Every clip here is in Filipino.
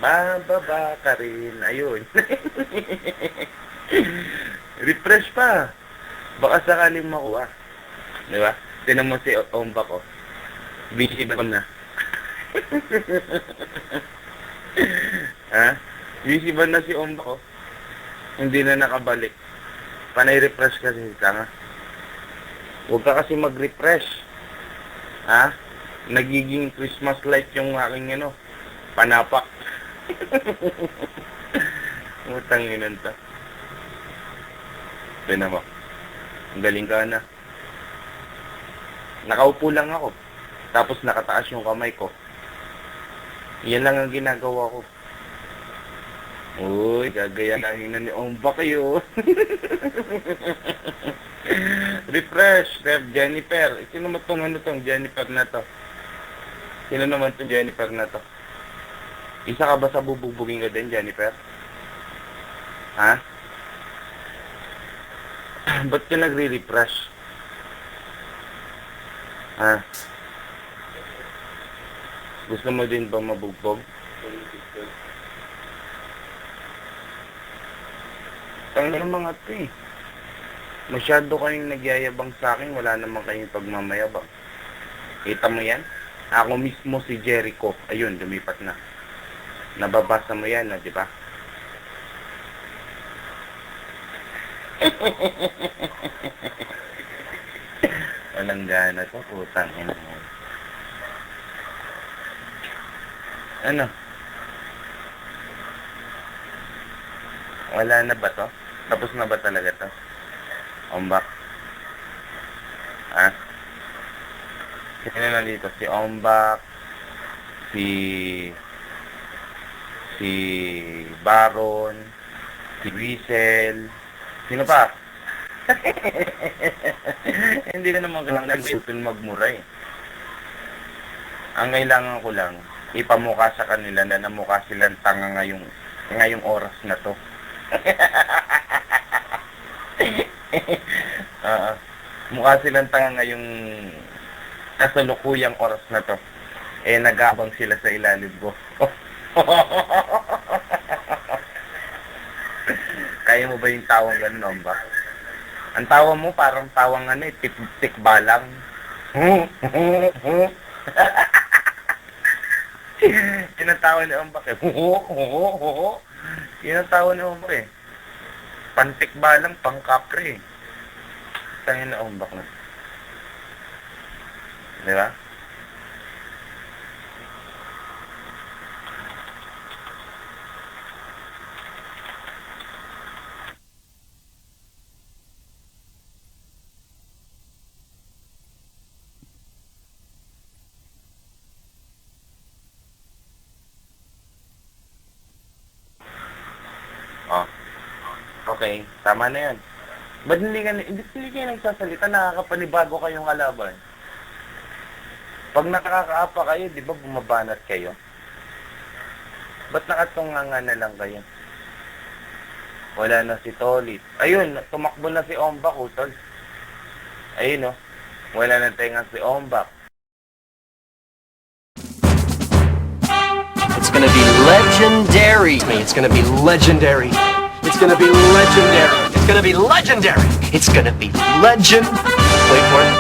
bababa ka rin. Ayun. Refresh pa. Baka sakaling makuha. Di ba? Tinan mo si Omba ko. Busy ba na? Ha? Busy ba na si Omba ko? Hindi na nakabalik. Panay refresh kasi tanga. Huwag ka kasi mag-refresh. Ha? Nagiging Christmas light yung aking panapak. Utang inan ta. Tignan mo. Ang galing ka na. Nakaupo lang ako. Tapos nakataas yung kamay ko. Yan lang ang ginagawa ko. Uy, gagayahin na ni Omba kayo. Refresh, Rev Jennifer. Sino mo tong Jennifer na to? Sino naman tong Jennifer na to? Isa ka ba sa bububugin ka din, Jennifer? Ha? Ba't ka nagre-refresh? Ha? Gusto mo din ba mabugbog? Tangan mga to eh. Masyado kayong nagyayabang sa akin, wala naman kayong pagmamayabang. Kita mo yan? Ako mismo si Jericho. Ayun, lumipat na. Nababasa mo yan, di ba? Walang gana to, putang ina mo. Ano? Wala na ba to? Tapos na ba talaga to? Ombak. Ha? Sino na dito? Si Ombak. Si Baron. Si Wiesel. Sino pa? Hindi na naman kailangan magmura eh. Ang kailangan ko lang, ipamukha sa kanila na namukha silang tanga ngayong oras na to. Mukha silang tanga ngayong kasalukuyang oras na to. Eh, nag-aabang sila sa ilalim ko. Kaya mo ba yung tawang gano'n ba? Ang tawa mo parang tawang tik-balang. Tinatawa ni Ombak eh. Tinatawa ni Ombak eh. Pantik-balang, pangkapre eh. Tangin na Ombak na. Di ba? Oh. Okay, tama na yan. Ba't hindi kayo nagsasalita? Nakakapanibago kayong kalaban. Pag nakakaapa kayo, di ba bumabanat kayo? Ba't nakatunganga na lang kayo? Wala na si Tolit. Ayun, tumakbo na si Ombak, utol. Ayun, wala na tenga si Ombak. It's gonna be legendary. It's gonna be legendary. It's gonna be legendary. It's gonna be legendary. It's gonna be legend. Wait for it.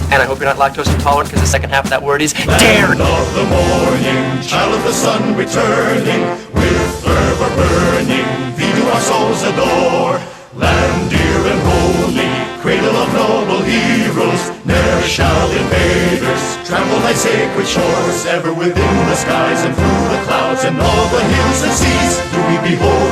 And I hope you're not lactose intolerant because the second half of that word is dare. Land of the morning, child of the sun returning, with fervor burning, thee do our souls adore. Land dear and holy, cradle of noble heroes, ne'er shall invaders trample thy sacred shores. Ever within the skies and through the clouds and all the hills and seas do we behold